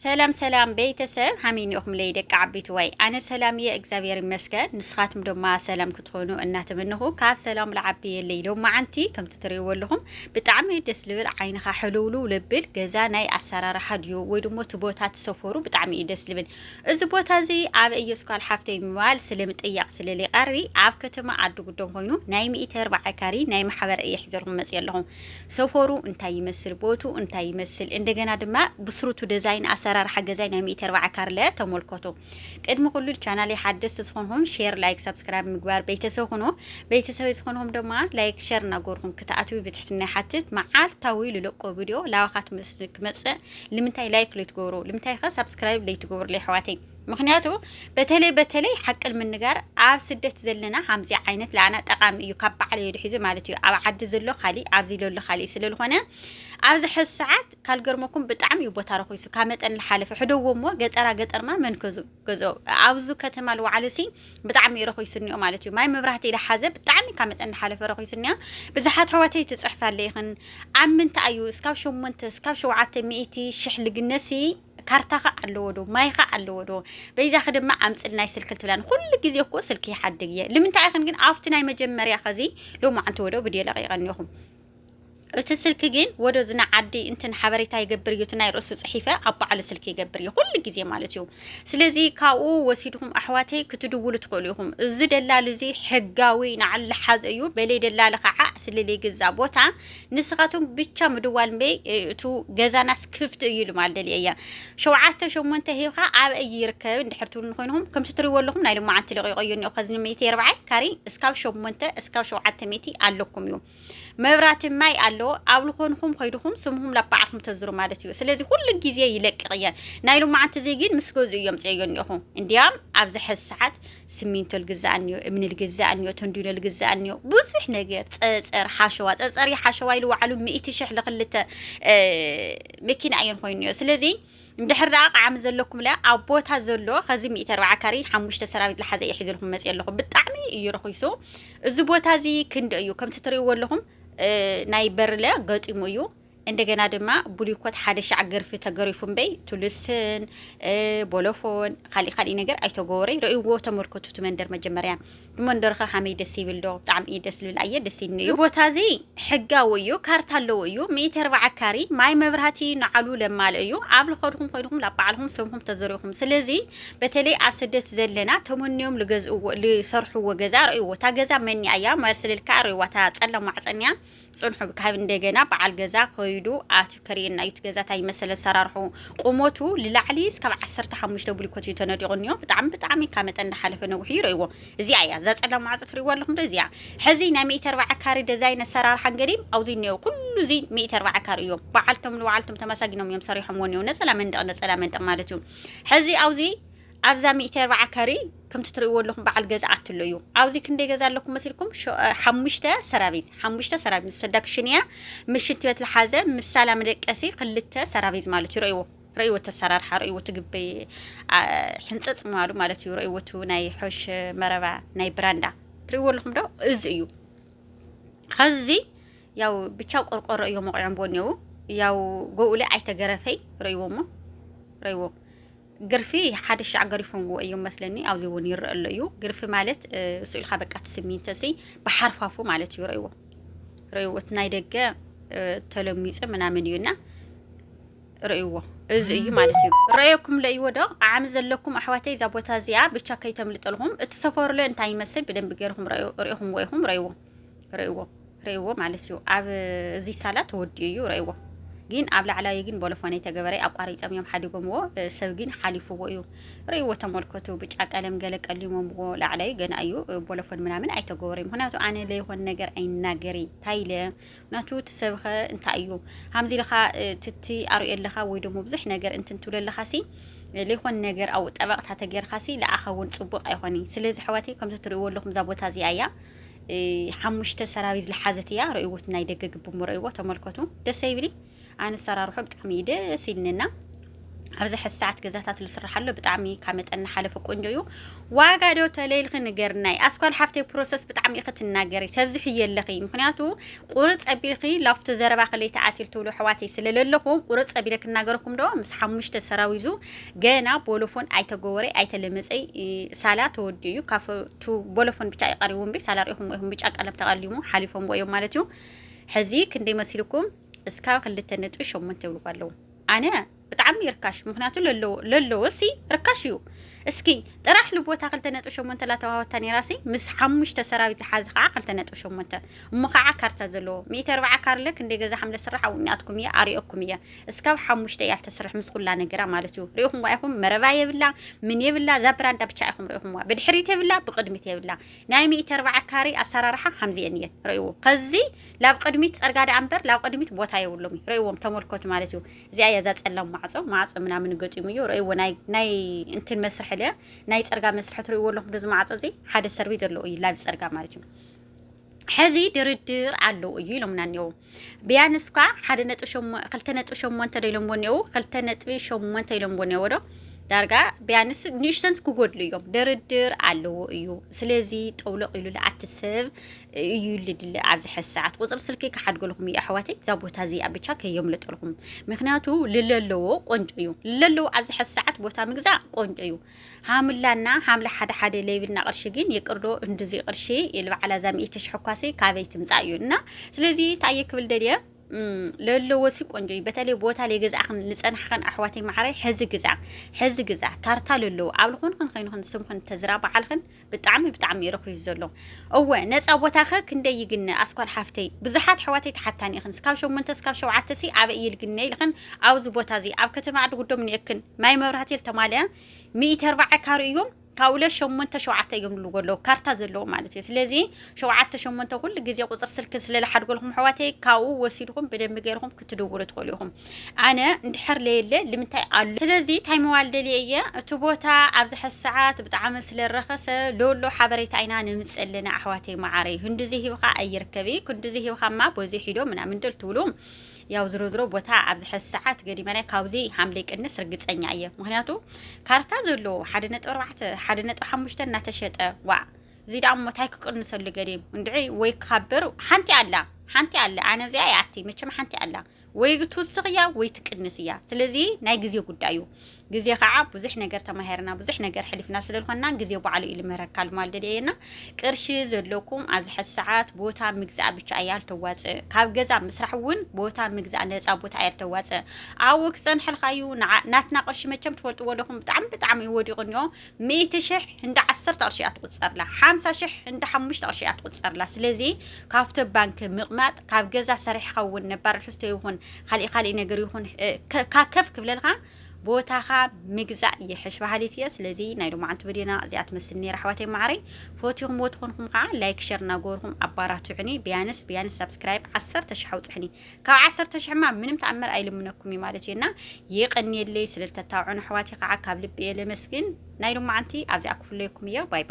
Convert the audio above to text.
سلام سلام بيتسب همينيكم ليدك عبيت واي أنا سلامية إكزابير مسكن نسخاتم دوما سلام كتخونو إنها تمنهو كاف سلام العبية الليلو ما عنتي كم تتريو لهم بتعمي دسلبل عينها حلولو لبل جزاناي أسرار حديو ويدمو تبوتات سفورو بتعمي دسلبل الزبوت زي عاب يسقال حفتي موال سلمت إياق سللي قري عاب كتما عدو قدوم هينو نايم إيتر بعكاري نايم حبر يحزرهم مسير لهم سفورو انتا يمثل بوتو انتا يمثل اندقنا دما بسروتو ديزاين أسرار حاجة زي نامي تربع كارلة تملكته قدم كل القناة حدث سخونهم شير لايك سبسكرايب مقبار بيتسوخنو بيتسوي سخونهم دما لايك شير نقولهم كتعاتوا بتحسنا حتى معال طويل لقو فيديو لا وقت مسك مسق لمنتاي لايك لتقولوا لمنتاي خا سبسكرايب لتقولوا لي حواتي مخنياتو بتلي حق المنجار عاب سدت زلنا حمزي عينت لعنة تقام يكب عليه الحزب مالتي عب عد زلو خالي عب زيلو خالي سلو هنا عاوز حس ساعات كالجرمكم بتعم يبوتارو خويسو كامت ان الحالف حدو ومو قطر ما من كزو عاوزو كتمالو علسي بتعم يرخو يسنيو مالتي ماي مبرحتي لحازب بتعمي كامت ان الحالف رخو يسنيا بزحات حواتي تصحف عليهن عم انت ايو سكاو منت سكاو عات مئتي شحل جنسي كارتاخا علودو مايخا علودو بيزا خدم ما امصلنا يسلكل تبلان كل غيزي اكو سلكي حدغيه لمن تاخن كن افتناي مجمريا خزي لو ما انت ودو بدي لقيقنيهم እትስልክ ግን ወደ ዝና ዓዲ እንትን ሓበሬታ ይገብር ይቱናይ ርእሱ ጽሒፈ አባ على ስልክ ይገብር ሁሉ ጊዜ ማለት እዩ ስለዚህ ካኡ ወሲድኩም አሕዋተይ ክትድውሉ ትቆልዩኩም እዚ ደላል እዚ ሕጋዊ ንዓል ሓዝ እዩ በሌ ደላል ከዓ ስለለ ግዛ ቦታ ንስኻቱም ብቻ ምድዋል በይ እቱ ገዛናስ ክፍት እዩ ማለት ደልያ ሸውዓተ ሸሞንተ ሂኻ ኣብ ኣይ ይርከብ እንድሕርቱን ኮይንኩም ከም ትትሪወለኩም ናይ ልማዓንቲ ለቆየኒ ኸዝኒ 140 ካሪ እስካብ ሸሞንተ እስካብ 700 ሜቲ ኣለኩም እዩ መብራት ማይ አሎ አብልኮንኩም ኮይድኩም ስምሁም ለባዓኩም ተዝሩ ማለት እዩ ስለዚህ ሁሉ ጊዜ ይለቅቅያ ናይሉ ማዓንተ ዘይግን ምስጎዝ እዮም ጽየገኒኹ እንዲያም ኣብዝ ሕሳዓት ስሚንቶል ግዛአኒዮ እምንል ግዛአኒዮ ተንዱነል ግዛአኒዮ ብዙሕ ነገር ጸጸር ሓሸዋ ጸጸሪ ሓሸዋ ኢሉ ወዓሉ 100,000 ለክልተ መኪና አየን ኮይኒዮ ስለዚህ እንድሕር ዓም ዘለኩም ላ አቦታ ዘሎ ከዚ 140 ካሪ 5 ሰራዊት ለሓዘ ይሕዝልኩም መጽ የለኹ ብጣዕሚ እዩ ረኺሱ እዚ ቦታ እዚ ክንደ እዩ ከም ትትሪው ኣለኹም ናይ በርለ ገጢሙ እዩ እንደገና ድማ ቡሊኮት ሓደ ሻዕ ገርፊ ተገሪፉም በይ ቱልስን ቦሎፎን खाली ነገር አይተጎሪ ረእይዎ ተመርከቱ መንደር መጀመሪያ መንደርኸ ሐመይ ደስ ይብል ዶ ጣም ይደስ ይብል አየ ደስ ይንዩ ቦታ እዚ ሕጋው እዩ ካርታ አለው እዩ 140 ካሪ ማይ መብራህቲ ንዓሉ ለማል እዩ ኣብ ልኸድኩም ኮይድኩም ለባዓልኩም ሰምኩም ተዘሪኹም ስለዚህ በተለይ ኣብ ስደት ዘለና ተመንዮም ልገዝኡ ልሰርሕዎ ገዛ ረእይዎ ታ ገዛ መን አያ ማርሰልልካ ረእይዋ ታ ጸለም ማዕጸንያ ጽንሑ ካብ እንደገና በዓል ገዛ ኮይዱ አቱ ከሪና ይት ገዛ ታይ መሰለ ሰራርሑ ቆሞቱ ልላዕሊ እስከ 15 ቡሊኮት ተነዲቁንዮ በጣም ካመጠን ሓለፈ ነው ይረይዎ እዚ አያ ዘጸለም ማዕጽት ሪዎ ኣለኩም ደዚያ ሕዚ ና 140 ካሪ ዲዛይን ሰራር ሓንገዲም አውዚ ነው ኩሉ ዚ 140 ካሪ እዮም በዓልቶም ተመሳግኖም እዮም ሰሪሖም ወንዮ ነጸላ መንደቅ ማለት እዩ ሕዚ አውዚ ኣብዛ 140 ካሪ ከም ትትሪዎ ኣለኩም በዓል ገዛ አትለዩ አውዚ ክንደ ገዛ ኣለኩም መስልኩም 5 ሰራቪስ ሰዳክሽንያ ምሽት ቤት ለሓዘ ምሳላ መደቀሲ ክልተ ሰራቪስ ማለት ይረይዎ ተሰራር ሓረይዎ ትግበይ ሕንጽጽ ማለት እዩ ረይዎቱ ናይ ሖሽ መረባ ናይ ብራንዳ ትሪዎ ኣለኩም ዶ እዚ እዩ ከዚ ያው ብቻው ቆርቆሮ እዩ መቆዕም ቦኒው ያው ጎኡለ አይተገረፈይ ረይዎ ግርፊ ሓደ ሻዕ ገሪፎም እዮም መስለኒ አውዚ ወን ይረአለ እዩ ግርፊ ማለት ስኡልካ በቃት ስሚንተሲ በሐርፋፉ ማለት እዩ ረይዎ ናይ ደገ ተለሚጽ ምናምን እዩና ረይዎ እዚ እዩ ማለት እዩ ረይኩም ለይዎ ዶ ዓም ዘለኩም አሕዋተይ ዛ ቦታ እዚያ ብቻ ከይተምልጠልኩም እትሰፈሩለ እንታይ ይመስል በደንብ ገርኩም ረይኹም ወይኹም ረይዎ ማለት እዩ ኣብ እዚ ሳላ ተወዲ እዩ ረይዎ ግን ኣብ ላዕላይ ግን ቦሎፎን ተገበረይ አቋሪጸም እዮም ሓዲጎምዎ ሰብ ግን ሓሊፉዎ እዩ ረይዎ ተመልከቱ ብጫ ቀለም ገለቀሊሞምዎ ላዕላይ ገና እዩ ቦሎፎን ምናምን አይተገበረይ ምክንያቱ አነ ለይሆን ነገር አይናገሪ ታይለ ናቱ ተሰብኸ እንታይ እዩ ሃምዚ ለኻ ትቲ አርየለኻ ወይ ደሞ ብዙሕ ነገር እንትን ትብለለኻሲ ለይሆን ነገር አው ጠበቅታ ተገርኻሲ ለአኸውን ጽቡቅ አይሆኒ ስለዚህ ሕዋቴ ከም ትትሪዎ ኣለኩም ዛ ቦታ እዚያ 5 ሰራዊዝ ለሓዘትያ ረይዎት ናይ ደገ ግብም ረይዎ ተመልከቱ ደስ ይብሊ አነ ሰራርሑ በጣም ደስ ይልንና أبزح الساعة جزاتات الصراحة له بتعمي كامت أن حلف قنجيو واجدو تليل خنجرناي أسكال حفتي بروسس بتعمي خت الناجري تبزح يلقي مخنياتو قرص أبيلقي لافت زربا خلي تعاتل تولو حواتي سلل لكم قرص أبيلك الناجركم دو مس حمش تسراويزو جانا بولفون أي تجوري أي تلمس أي سالات وديو كافو تو بولفون بتاعي قريبون بي سالاريهم وهم بيجاك ألم تقليمو حليفهم ويوم مالتو حزيك ندي مسيركم اسكاو خليت النتوش ومن تقولوا قالوا أنا بتعمي ركاش مخناتو للو وسي ركاشيو اسكي طرح له بوتا خلتنات وشومنت لا تواو تاني راسي مس حمش تسراويت حاز قاع خلتنات وشومنت مخا كارتا زلو 140 كار لك اندي غزا حمله سرح او نياتكم يا اريكم يا اسكاو حمش تيال تسرح مس كلا نغرا مالتو ريكم وايكم مربا يبلا من يبلا زابراندا بچايكم ريكم بدحريت يبلا بقدميت يبلا ناي 140 كاري اسرارها حمزي انيه ريو قزي لا بقدميت صرغادا امبر لا بقدميت بوتا يولومي ريوم تملكوت مالتو زي ايا ذا صلم معصو ምናምን ገጥሙ ይሮ ወይ ናይ እንትን መስርሕ ለ ናይ ጽርጋ መስርሕ ትሪው ወለኩም ደዝ ማዓጾ እዚ ሓደ ሰርቪስ ዘሎ እዩ ላብ ጽርጋ ማለት እዩ ሕዚ ድርድር አለው እዩ ኢሎምናኒው ቢያንስካ 1.8 ደይሎም ወኔው 2.8 ደይሎም ወኔው ወዶ ዳርጋ ቢያንስ ኒሽተንስ ኩጎድሉ እዮም ድርድር አለው እዩ ስለዚ ጠውለቅ ኢሉ ለአትሰብ እዩ ልድል ኣብዚ ሕሳዓት ቁጽር ስልኪ ከሓድገልኩም ይኣሕዋተይ ዛቦታ እዚ ኣብቻ ከየምለጠልኩም ምክንያቱ ልለለዎ ቆንጆ እዩ ልለለዎ ኣብዚ ሕሳዓት ቦታ ምግዛ ቆንጆ እዩ ሃምላና ሃምላ ሓደ ሌብልና ቅርሺ ግን ይቅርዶ እንደዚ ቅርሺ ይልባዓላ ዛም ኢትሽሕኳሲ ካበይ ትምጻ እዩና ስለዚ ታየ ክብል ደድየ ለለወሲ ቆንጆ በተለይ ቦታ ላይ ገዛኽን ልጸንሐን ኣሕዋተይ ማዕራይ ሕዚ ገዛ ካርታ ለለው ኣብልኹን ኸይንኹን ስምኹን ተዝራ በዓልኽን ብጣዕሚ ይረኽዩ ዘሎ እወ ነፃ ቦታኸ ክንደይ ይግነ ኣስኳል ሓፍተይ ብዙሓት ኣሕዋተይ ተሓታኒ ኢኽን ስካብ 8 ስካብ 7 ሲ ኣብ ይልግነ ኢልኽን ኣብዚ ቦታ እዚ ኣብ ከተማ ዓዲ ጉዶም ንየክን ማይ መብራህቲ ተማልያ 140 ካሪ እዮም ካውለ 8 እዮም ልጎሎ ካርታ ዘሎ ማለት እዩ ስለዚ 7 ኩሉ ግዜ ቁጽር ስልክ ስለለ ሓድገልኩም ሕዋተይ ካው ወሲድኩም በደም ገይርኩም ክትደውሩ ትቆልዩኩም ኣነ እንድሕር ለየለ ልምንታይ ኣሉ ስለዚ ታይም ዋልደልየ እቲ ቦታ ኣብዚ ሕሳዓት ብጣዕሚ ስለረኸሰ ሎሎ ሓበሬታ አይና ንምጽለና ኣሕዋተይ ማዓረይ ህንዱዚ ሂብኻ ኣይርከቢ ክንዱዚ ሂብኻማ ቦዚ ሂዶ ምናምን ደል ትብሉ ያው ዝሮ ቦታ ኣብዚ ሕሳዓት ገዲማና ካብዚ ሓምለ ቅንስ ርግጸኛ እየ ምክንያቱ ካርታ ዘሎ 1.4 1.5 እናተሸጠ ዋ እዚ ዳም ሞታይ ክቅንሰሉ ገዲም እንድዒ ወይ ከበር ሓንቲ ኣላ ኣነ እዚ ኣያቲ መቸም ሓንቲ ኣላ ወይ ትውስኽያ ወይ ትቅንስያ ስለዚ ናይ ግዜ ጉዳዩ ግዜ ከዓ ብዙሕ ነገር ተማሂርና ብዙሕ ነገር ሕሊፍና ስለልኾና ግዜ በዓሉ ኢሉ መረካል ማልደደየና ቅርሺ ዘለኩም ኣብዚ ሕሳዓት ቦታ ምግዛእ ብቻ እያል ተዋጽእ ካብ ገዛ ምስራሕ እውን ቦታ ምግዛእ ነፃ ቦታ እያል ተዋጽእ ኣብ ክጸንሕልካዩ ናትና ቅርሺ መቸም ትፈልጥዎ ለኩም ብጣዕሚ ይወዲቑንዮ 100,000 እንደ 10 ቅርሺ ኣትቁጸርላ 50,000 እንደ 5 ቅርሺ ኣትቁጸርላ ስለዚ ካብቶ ባንክ ምቕማጥ ካብ ገዛ ሰሪሕካ እውን ነባር ሕስተ ይኹን ካልእ ነገር ይኹን ካከፍ ክብለልካ ቦታኻ ምግዛእ ይሕሽ ባህሊትየ ስለዚ ናይ ዶማዓንቲ በዲና እዚኣት መስልኒ ረሕዋተይ ማዕረይ ፎቶኩም ወትኹንኩም ከዓ ላይክ ሼር ናጎርኩም ኣባራትዑኒ ቢያንስ ሰብስክራይብ 10,000 ውጽሕኒ ካብ 10,000 ማ ምንም ተኣምር ኣይልምነኩም ማለት እዩና ይቕንየለይ ስለልተታውዑን ኣሕዋተይ ከዓ ካብ ልብ የለመስግን ናይ ዶማዓንቲ ኣብዚኣ ክፍለየኩም እየ ባይ